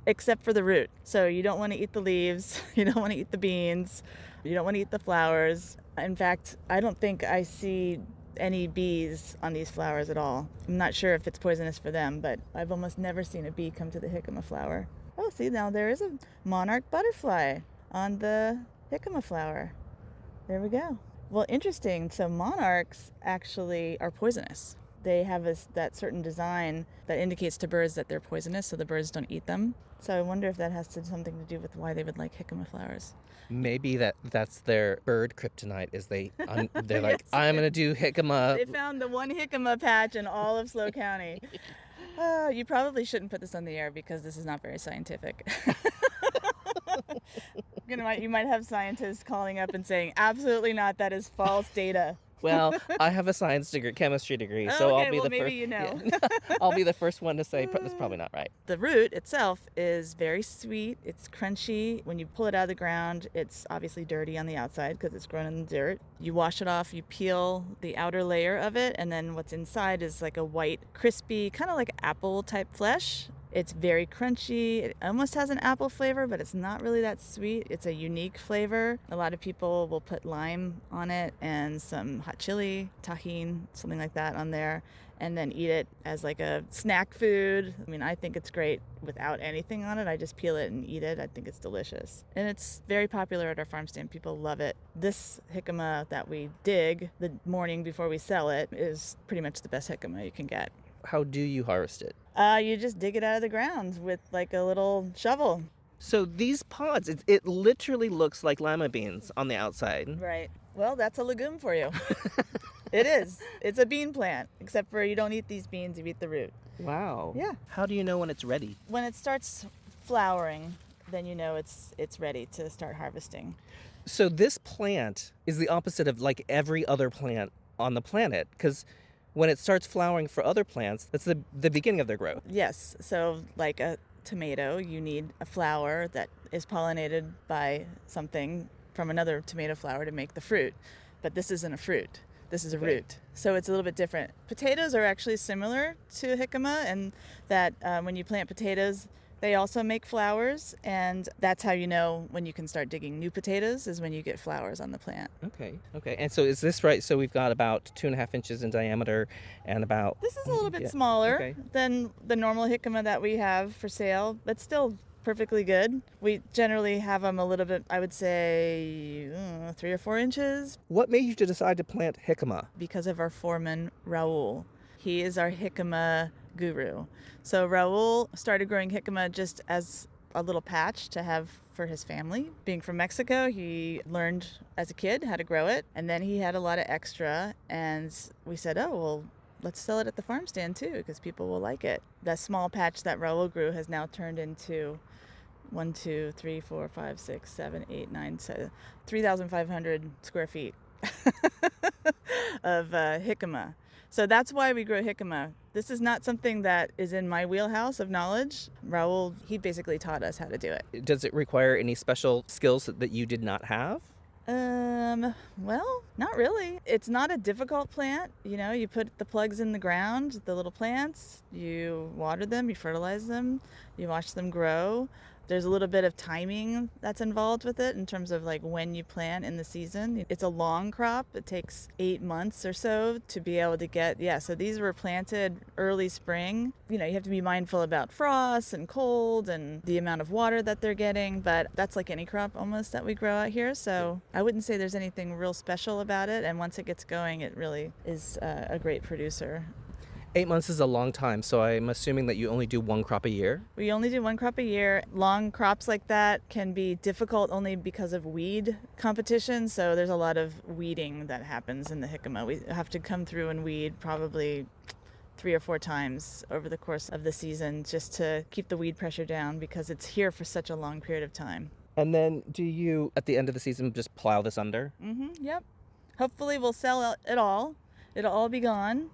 except for the root. So you don't want to eat the leaves, you don't want to eat the beans, you don't want to eat the flowers. In fact, I don't think I see any bees on these flowers at all. I'm not sure if it's poisonous for them, but I've almost never seen a bee come to the jicama flower. Oh, see, now there is a monarch butterfly on the jicama flower. There we go. Well, interesting. So monarchs actually are poisonous. They have that certain design that indicates to birds that they're poisonous, so the birds don't eat them. So I wonder if that has something to do with why they would like jicama flowers. Maybe that's their bird kryptonite. They're like, Yes. I'm gonna do jicama. They found the one jicama patch in all of SLO County. You probably shouldn't put this on the air because this is not very scientific. You might have scientists calling up and saying, absolutely not, that is false data. Well, I have a chemistry degree, so Okay, I'll be well, the maybe first. you know. Yeah. I'll be the first one to say that's probably not right. The root itself is very sweet. It's crunchy. When you pull it out of the ground, it's obviously dirty on the outside because it's grown in the dirt. You wash it off, you peel the outer layer of it, and then what's inside is like a white, crispy, kind of like apple type flesh. It's very crunchy. It almost has an apple flavor, but it's not really that sweet. It's a unique flavor. A lot of people will put lime on it and some hot chili, tajin, something like that on there, and then eat it as like a snack food. I mean, I think it's great without anything on it. I just peel it and eat it. I think it's delicious. And it's very popular at our farm stand. People love it. This jicama that we dig the morning before we sell it is pretty much the best jicama you can get. How do you harvest it? You just dig it out of the ground with like a little shovel. So these pods, it literally looks like lima beans on the outside. Right. Well, that's a legume for you. It is. It's a bean plant, except for you don't eat these beans, you eat the root. Wow. Yeah. How do you know when it's ready? When it starts flowering, then you know it's ready to start harvesting. So this plant is the opposite of like every other plant on the planet, because when it starts flowering for other plants, that's the beginning of their growth. Yes. So like a tomato, you need a flower that is pollinated by something from another tomato flower to make the fruit. But this isn't a fruit. This is a root. So it's a little bit different. Potatoes are actually similar to jicama, and that when you plant potatoes, they also make flowers, and that's how you know when you can start digging new potatoes, is when you get flowers on the plant. Okay. And so is this right? So we've got about 2.5 inches in diameter and about... This is a little bit smaller than the normal jicama that we have for sale, but still perfectly good. We generally have them a little bit, I would say, 3 or 4 inches. What made you to decide to plant jicama? Because of our foreman, Raul. He is our jicama guru. So Raul started growing jicama just as a little patch to have for his family. Being from Mexico, he learned as a kid how to grow it, and then he had a lot of extra, and we said, oh, well, let's sell it at the farm stand too, because people will like it. That small patch that Raul grew has now turned into 1, 2, 3, 4, 5, 6, 7, 8, 9, 3,500 square feet of jicama. So that's why we grow jicama. This is not something that is in my wheelhouse of knowledge. Raul, he basically taught us how to do it. Does it require any special skills that you did not have? Well, not really. It's not a difficult plant. You know, you put the plugs in the ground, the little plants, you water them, you fertilize them, you watch them grow. There's a little bit of timing that's involved with it in terms of like when you plant in the season. It's a long crop. It takes 8 months or so to be able to get, so these were planted early spring. You know, you have to be mindful about frost and cold and the amount of water that they're getting, but that's like any crop almost that we grow out here. So I wouldn't say there's anything real special about it. And once it gets going, it really is a great producer. 8 months is a long time, so I'm assuming that you only do 1 crop a year? We only do 1 crop a year. Long crops like that can be difficult only because of weed competition, so there's a lot of weeding that happens in the jicama. We have to come through and weed probably 3 or 4 times over the course of the season just to keep the weed pressure down because it's here for such a long period of time. And then do you, at the end of the season, just plow this under? Yep. Hopefully we'll sell it all. It'll all be gone.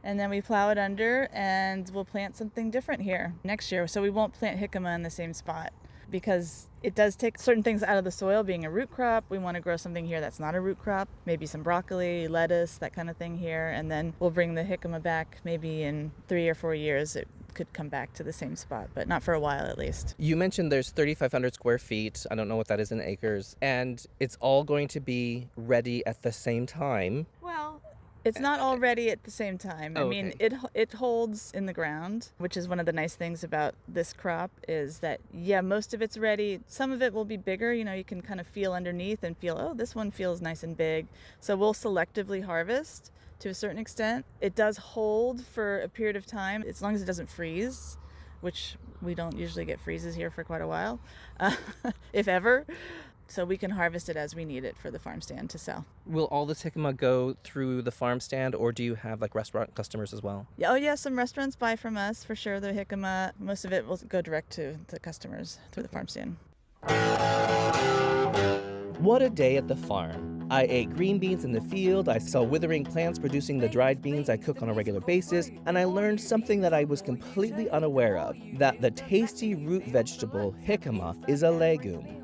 And then we plow it under and we'll plant something different here next year. So we won't plant jicama in the same spot because it does take certain things out of the soil. Being a root crop, we want to grow something here that's not a root crop, maybe some broccoli, lettuce, that kind of thing here. And then we'll bring the jicama back maybe in 3 or 4 years. It could come back to the same spot, but not for a while at least. You mentioned there's 3,500 square feet. I don't know what that is in acres. And it's all going to be ready at the same time. Well, it's not all ready at the same time. I mean, it holds in the ground, which is one of the nice things about this crop is that, most of it's ready. Some of it will be bigger. You know, you can kind of feel underneath and feel, oh, this one feels nice and big. So we'll selectively harvest to a certain extent. It does hold for a period of time, as long as it doesn't freeze, which we don't usually get freezes here for quite a while, if ever. So we can harvest it as we need it for the farm stand to sell. Will all this jicama go through the farm stand, or do you have like restaurant customers as well? Some restaurants buy from us for sure, the jicama. Most of it will go direct to the customers through the farm stand. What a day at the farm. I ate green beans in the field, I saw withering plants producing the dried beans I cook on a regular basis, and I learned something that I was completely unaware of, that the tasty root vegetable jicama is a legume.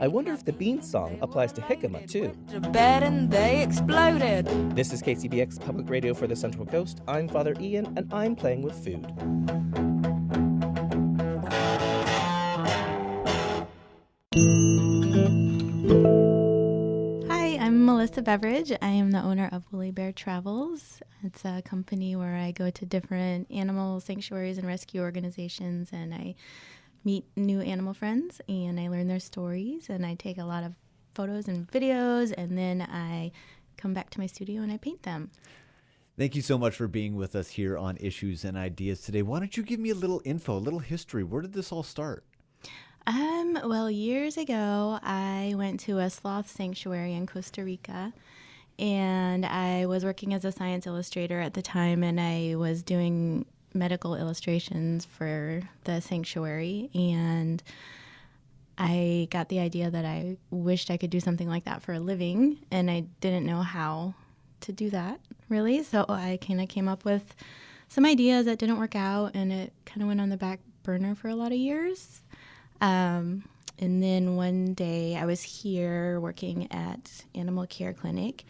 I wonder if the bean song applies to jicama too. To bed and they exploded. This is KCBX Public Radio for the Central Coast. I'm Father Ian, and I'm playing with food. Hi, I'm Melisa Beveridge. I am the owner of Woolleybear Travels. It's a company where I go to different animal sanctuaries and rescue organizations, and I meet new animal friends and I learn their stories and I take a lot of photos and videos and then I come back to my studio and I paint them. Thank you so much for being with us here on Issues and Ideas today. Why don't you give me a little info, a little history? Where did this all start? Well, years ago, I went to a sloth sanctuary in Costa Rica and I was working as a science illustrator at the time and I was doing medical illustrations for the sanctuary, and I got the idea that I wished I could do something like that for a living, and I didn't know how to do that, really. So I kind of came up with some ideas that didn't work out, and it kind of went on the back burner for a lot of years. And then one day I was here working at Animal Care Clinic,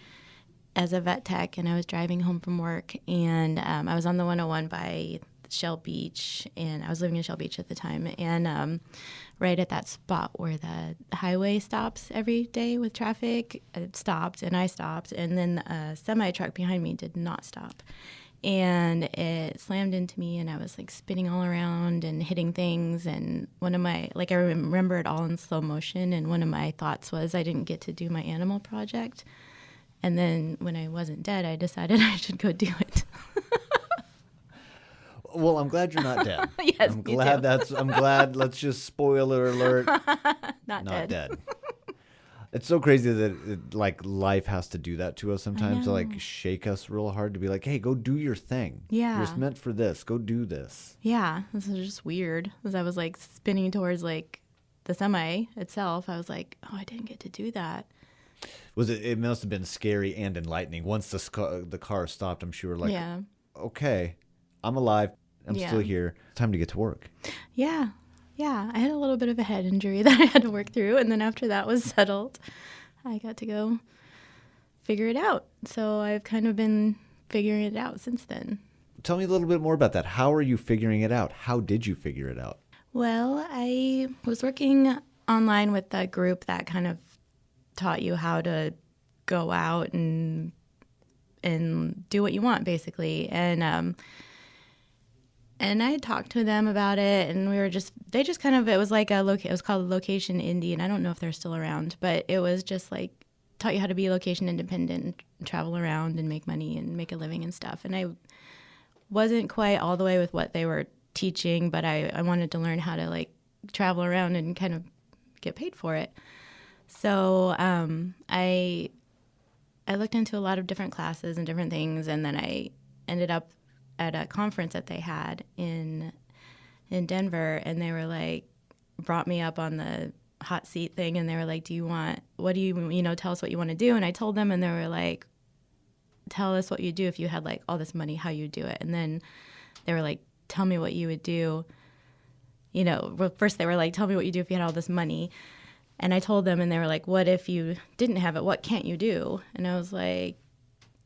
as a vet tech, and I was driving home from work, and I was on the 101 by Shell Beach, and I was living in Shell Beach at the time, and right at that spot where the highway stops every day with traffic, it stopped, and I stopped, and then a semi-truck behind me did not stop. And it slammed into me, and I was like spinning all around and hitting things. And one of my, like, I remember it all in slow motion. And one of my thoughts was I didn't get to do my animal project. And then when I wasn't dead, I decided I should go do it. Well, I'm glad you're not dead. Yes, I'm glad I'm glad. Let's just spoiler alert. Not dead. It's so crazy that like life has to do that to us sometimes, to like shake us real hard to be like, hey, go do your thing. Yeah. You're meant for this. Go do this. Yeah, this is just weird. As I was like spinning towards like the semi itself, I was like, oh, I didn't get to do that. It must have been scary and enlightening. Once the car stopped, I'm sure like, yeah. Okay, I'm alive. I'm Yeah. still here. Time to get to work. Yeah. Yeah, I had a little bit of a head injury that I had to work through, and then after that was settled, I got to go figure it out. So I've kind of been figuring it out since then. Tell me a little bit more about that. How are you figuring it out? How did you figure it out? Well, I was working online with a group that kind of taught you how to go out and do what you want, basically. And I had talked to them about it, and they just kind of, it was like it was called Location.And, and I don't know if they're still around, but it was just like, taught you how to be location independent and travel around and make money and make a living and stuff. And I wasn't quite all the way with what they were teaching, but I wanted to learn how to like travel around and kind of get paid for it. So I looked into a lot of different classes and different things, and then I ended up at a conference that they had in Denver, and they were like, brought me up on the hot seat thing, and they were like, tell us what you want to do. And I told them, and they were like, tell us what you do if you had like all this money, how you do it. And then they were like, tell me what you would do. Well, first they were like, tell me what you do if you had all this money. And I told them, and they were like, what if you didn't have it? What can't you do? And I was like,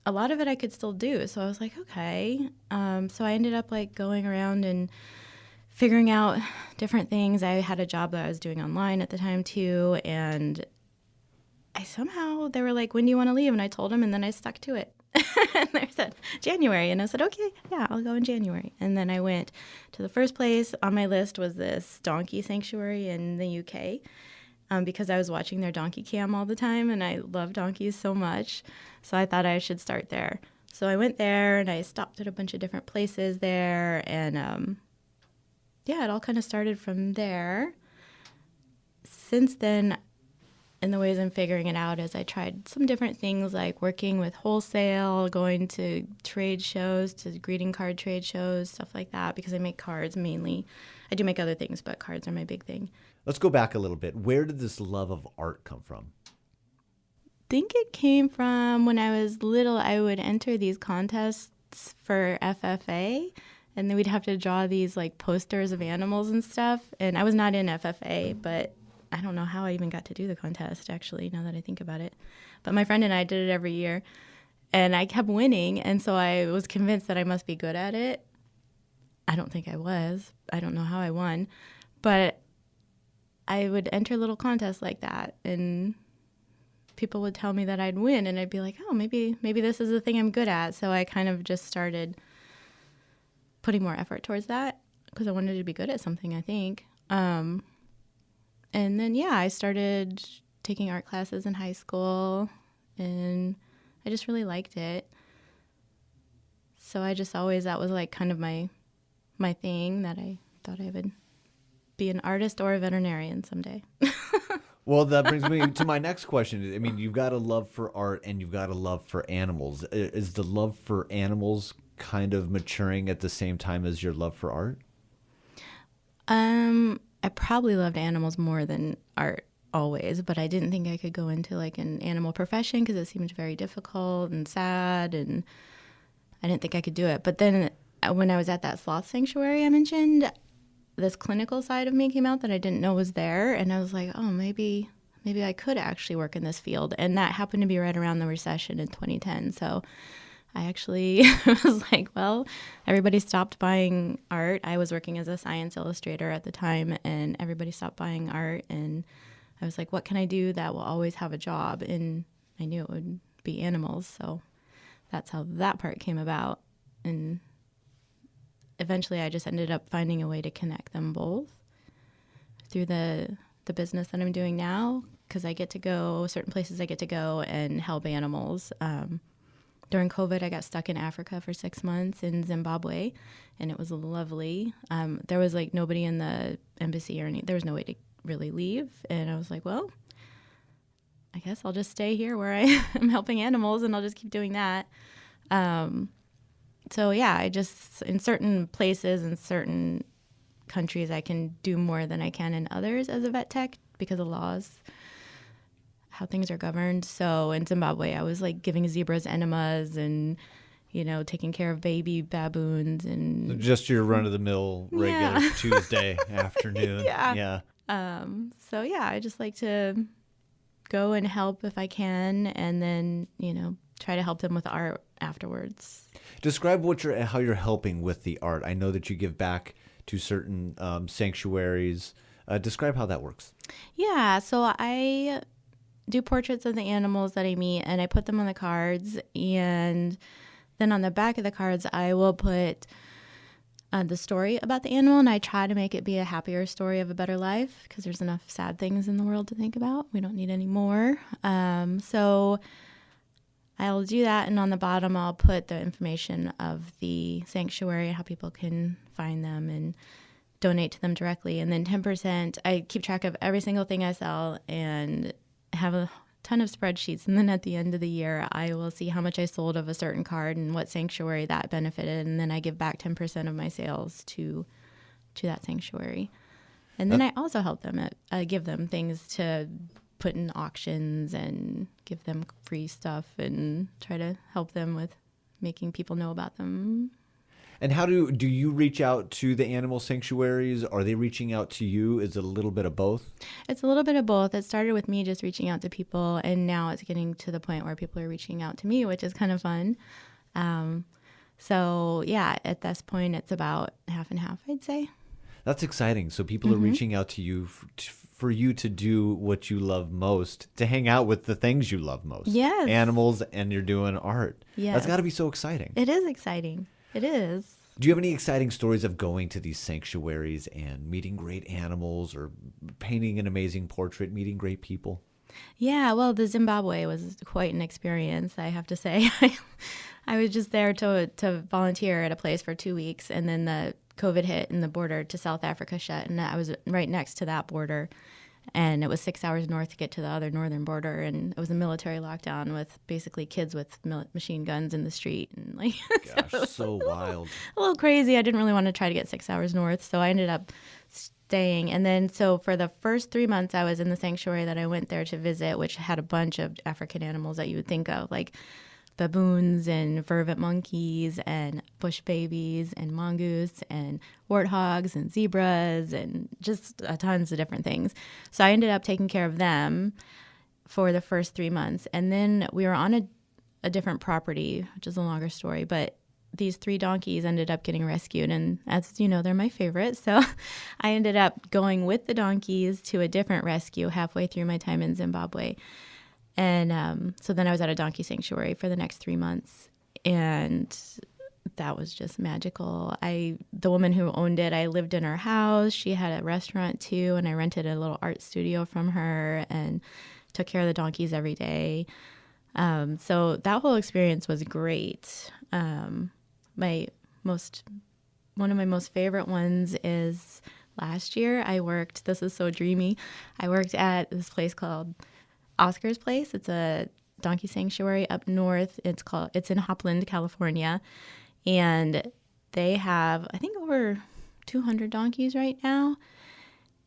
a lot of it I could still do. So I was like, okay. So I ended up like going around and figuring out different things. I had a job that I was doing online at the time too. And they were like, when do you want to leave? And I told them, and then I stuck to it. And they said, January. And I said, okay, yeah, I'll go in January. And then I went to the first place on my list was this donkey sanctuary in the UK. Because I was watching their donkey cam all the time, and I love donkeys so much. So I thought I should start there. So I went there, and I stopped at a bunch of different places there. And, it all kind of started from there. Since then, in the ways I'm figuring it out is I tried some different things like working with wholesale, going to trade shows, to greeting card trade shows, stuff like that, because I make cards mainly. I do make other things, but cards are my big thing. Let's go back a little bit. Where did this love of art come from? I think it came from when I was little. I would enter these contests for FFA, and then we'd have to draw these like posters of animals and stuff. And I was not in FFA, but I don't know how I even got to do the contest, actually, now that I think about it. But my friend and I did it every year, and I kept winning, and so I was convinced that I must be good at it. I don't think I was. I don't know how I won. But I would enter little contests like that, and people would tell me that I'd win, and I'd be like, oh, maybe this is the thing I'm good at. So I kind of just started putting more effort towards that because I wanted to be good at something, I think. And then, I started taking art classes in high school, and I just really liked it. So I just always, that was like kind of my thing, that I thought I would be an artist or a veterinarian someday. Well, that brings me to my next question. I mean, you've got a love for art and you've got a love for animals. Is the love for animals kind of maturing at the same time as your love for art? I probably loved animals more than art always, but I didn't think I could go into like an animal profession because it seemed very difficult and sad, and I didn't think I could do it. But then when I was at that sloth sanctuary I mentioned, this clinical side of me came out that I didn't know was there, and I was like, oh, maybe maybe I could actually work in this field. And that happened to be right around the recession in 2010. So I actually was like, well, everybody stopped buying art. I was working as a science illustrator at the time, and everybody stopped buying art. And I was like, what can I do that will always have a job? And I knew it would be animals. So that's how that part came about. And eventually I just ended up finding a way to connect them both through the business that I'm doing now, because I get to go certain places, I get to go and help animals. During COVID, I got stuck in Africa for 6 months in Zimbabwe, and it was lovely. There was like nobody in the embassy or there was no way to really leave. And I was like, well, I guess I'll just stay here where I am helping animals, and I'll just keep doing that. So yeah, I just, in certain places and certain countries, I can do more than I can in others as a vet tech because of laws, how things are governed. So in Zimbabwe, I was like giving zebras enemas and, taking care of baby baboons and Just your run-of-the-mill regular Tuesday afternoon. Yeah. So yeah, I just like to go and help if I can, and then, try to help them with art afterwards. Describe how you're helping with the art. I know that you give back to certain sanctuaries. Describe how that works. Yeah, so I do portraits of the animals that I meet, and I put them on the cards, and then on the back of the cards I will put the story about the animal, and I try to make it be a happier story of a better life, because there's enough sad things in the world to think about. We don't need any more. So I'll do that, and on the bottom I'll put the information of the sanctuary and how people can find them and donate to them directly. And then 10%, I keep track of every single thing I sell and have a ton of spreadsheets. And then at the end of the year, I will see how much I sold of a certain card and what sanctuary that benefited. And then I give back 10% of my sales to that sanctuary. And then I also help them, give them things to put in auctions and give them free stuff and try to help them with making people know about them. And how do you reach out to the animal sanctuaries? Are they reaching out to you? Is it a little bit of both? It's a little bit of both. It started with me just reaching out to people, and now it's getting to the point where people are reaching out to me, which is kind of fun. So yeah, at this point, it's about half and half, I'd say. That's exciting. So people are reaching out to you for you to do what you love most, to hang out with the things you love most. Yes. Animals, and you're doing art. Yes. That's got to be so exciting. It is exciting. It is. Do you have any exciting stories of going to these sanctuaries and meeting great animals, or painting an amazing portrait, meeting great people? Yeah, well, the Zimbabwe was quite an experience, I have to say. I was just there to volunteer at a place for 2 weeks, and then the COVID hit and the border to South Africa shut, and I was right next to that border. And it was 6 hours north to get to the other northern border, and it was a military lockdown with basically kids with machine guns in the street, and like Gosh, so wild. A little crazy. I didn't really want to try to get 6 hours north, so I ended up staying. And then so for the first 3 months, I was in the sanctuary that I went there to visit, which had a bunch of African animals that you would think of, like baboons and vervet monkeys and bush babies and mongoose and warthogs and zebras and just tons of different things. So I ended up taking care of them for the first 3 months. And then we were on a different property, which is a longer story, but these 3 donkeys ended up getting rescued. And as you know, they're my favorite. So I ended up going with the donkeys to a different rescue halfway through my time in Zimbabwe. And so then I was at a donkey sanctuary for the next 3 months, and that was just magical. The woman who owned it, I lived in her house. She had a restaurant too, and I rented a little art studio from her and took care of the donkeys every day. So that whole experience was great. One of my most favorite ones is last year this is so dreamy, I worked at this place called Oscar's Place. It's a donkey sanctuary up north. It's in Hopland, California, and they have, I think, over 200 donkeys right now.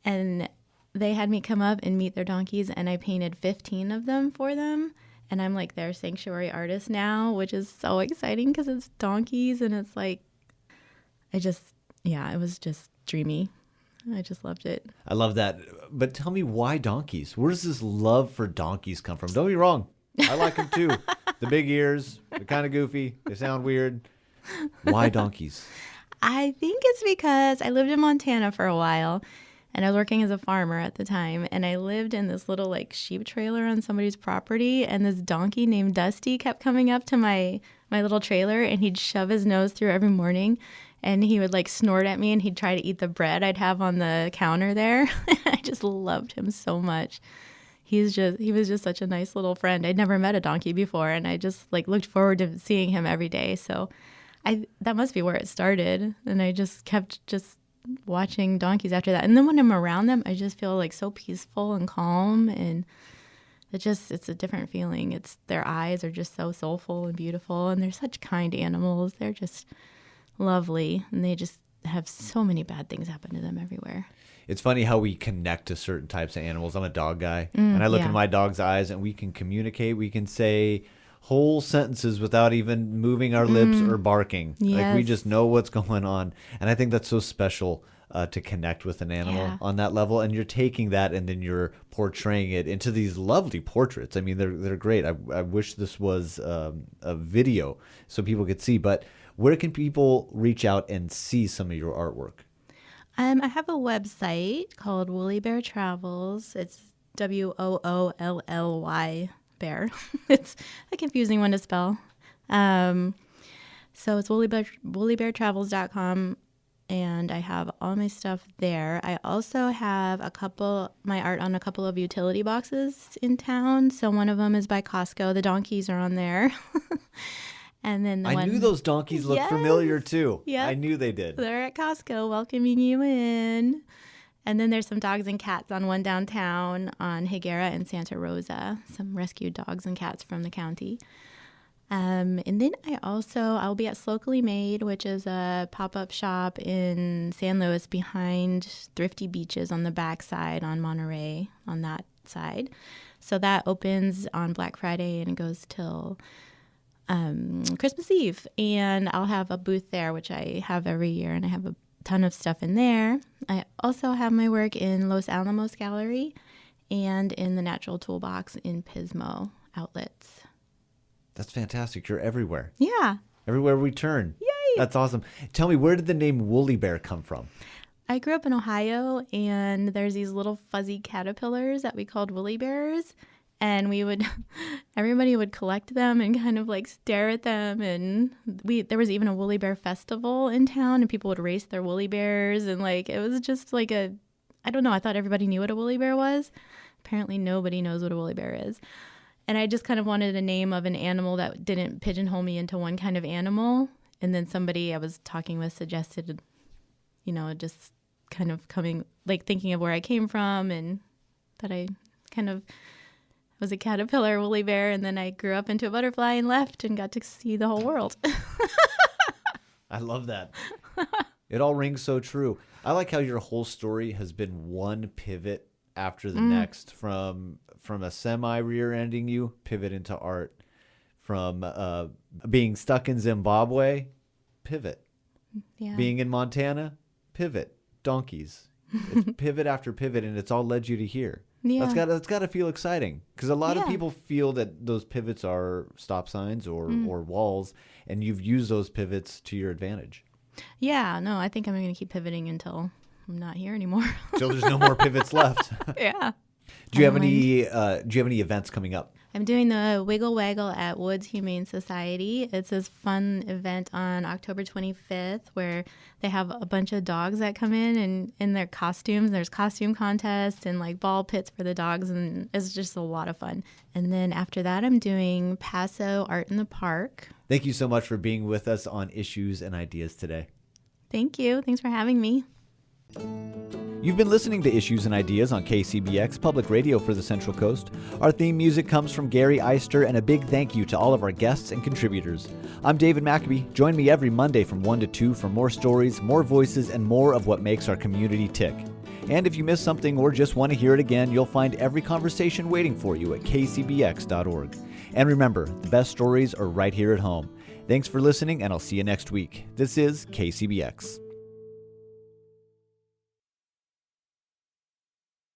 And they had me come up and meet their donkeys, and I painted 15 of them for them. And I'm like their sanctuary artist now, which is so exciting because it's donkeys, and it's like, it was just dreamy. I just loved it. I love that. But tell me, why donkeys? Where does this love for donkeys come from? Don't be wrong. I like them too. The big ears, they're kind of goofy. They sound weird. Why donkeys? I think it's because I lived in Montana for a while, and I was working as a farmer at the time, and I lived in this little like sheep trailer on somebody's property, and this donkey named Dusty kept coming up to my little trailer, and he'd shove his nose through every morning, and he would like snort at me, and he'd try to eat the bread I'd have on the counter there. I just loved him so much. He was just such a nice little friend. I'd never met a donkey before, and I just like looked forward to seeing him every day. So that must be where it started, and I just kept just watching donkeys after that. And then when I'm around them, I just feel like so peaceful and calm, and it's a different feeling. Their eyes are just so soulful and beautiful, and they're such kind animals. They're just lovely, and they just have so many bad things happen to them everywhere. It's funny how we connect to certain types of animals. I'm a dog guy, and I look in my dog's eyes, and we can communicate. We can say whole sentences without even moving our lips or barking. Yes. Like we just know what's going on. And I think that's so special to connect with an animal on that level. And you're taking that and then you're portraying it into these lovely portraits. I mean, they're great. I wish this was a video so people could see. But where can people reach out and see some of your artwork? I have a website called Woolleybear Travels. It's WOOLLY Bear. It's a confusing one to spell. So it's woollybeartravels.com, and I have all my stuff there. I also have my art on a couple of utility boxes in town. So one of them is by Costco. The donkeys are on there. And then I knew those donkeys looked familiar too. Yep. I knew they did. They're at Costco welcoming you in. And then there's some dogs and cats on one downtown on Higuera and Santa Rosa, some rescued dogs and cats from the county. And then I'll be at Locally Made, which is a pop-up shop in San Luis behind Thrifty Beaches on the backside on Monterey on that side. So that opens on Black Friday and it goes till Christmas Eve. And I'll have a booth there, which I have every year, and I have a ton of stuff in there. I also have my work in Los Alamos Gallery and in the Natural Toolbox in Pismo outlets. That's fantastic. You're everywhere. Yeah. Everywhere we turn. Yay. That's awesome. Tell me, where did the name Woolleybear come from? I grew up in Ohio, and there's these little fuzzy caterpillars that we called Woolleybears. And everybody would collect them and kind of like stare at them. And there was even a woolly bear festival in town, and people would race their woolly bears. And like, it was just like I don't know, I thought everybody knew what a woolly bear was. Apparently nobody knows what a woolly bear is. And I just kind of wanted a name of an animal that didn't pigeonhole me into one kind of animal. And then somebody I was talking with suggested, just kind of thinking of where I came from, and that I kind of was a caterpillar woolly bear, and then I grew up into a butterfly and left and got to see the whole world. I love that. It all rings so true. I like how your whole story has been one pivot after the next, from a semi rear-ending you, pivot into art, from being stuck in Zimbabwe, pivot, being in Montana, pivot, donkeys. It's pivot after pivot, and it's all led you to here. Yeah. That's got to feel exciting, because a lot of people feel that those pivots are stop signs or walls, and you've used those pivots to your advantage. Yeah, no, I think I'm going to keep pivoting until I'm not here anymore. Until there's no more pivots left. Yeah. Do you have any events coming up? I'm doing the Wiggle Waggle at Woods Humane Society. It's this fun event on October 25th where they have a bunch of dogs that come in their costumes. There's costume contests and like ball pits for the dogs, and it's just a lot of fun. And then after that, I'm doing Paso Art in the Park. Thank you so much for being with us on Issues and Ideas today. Thank you. Thanks for having me. You've been listening to Issues and Ideas on KCBX, public radio for the Central Coast. Our theme music comes from Gary Eister, and a big thank you to all of our guests and contributors. I'm David McAbee. Join me every Monday from 1 to 2 for more stories, more voices, and more of what makes our community tick. And if you missed something or just want to hear it again, you'll find every conversation waiting for you at kcbx.org. And remember, the best stories are right here at home. Thanks for listening, and I'll see you next week. This is KCBX.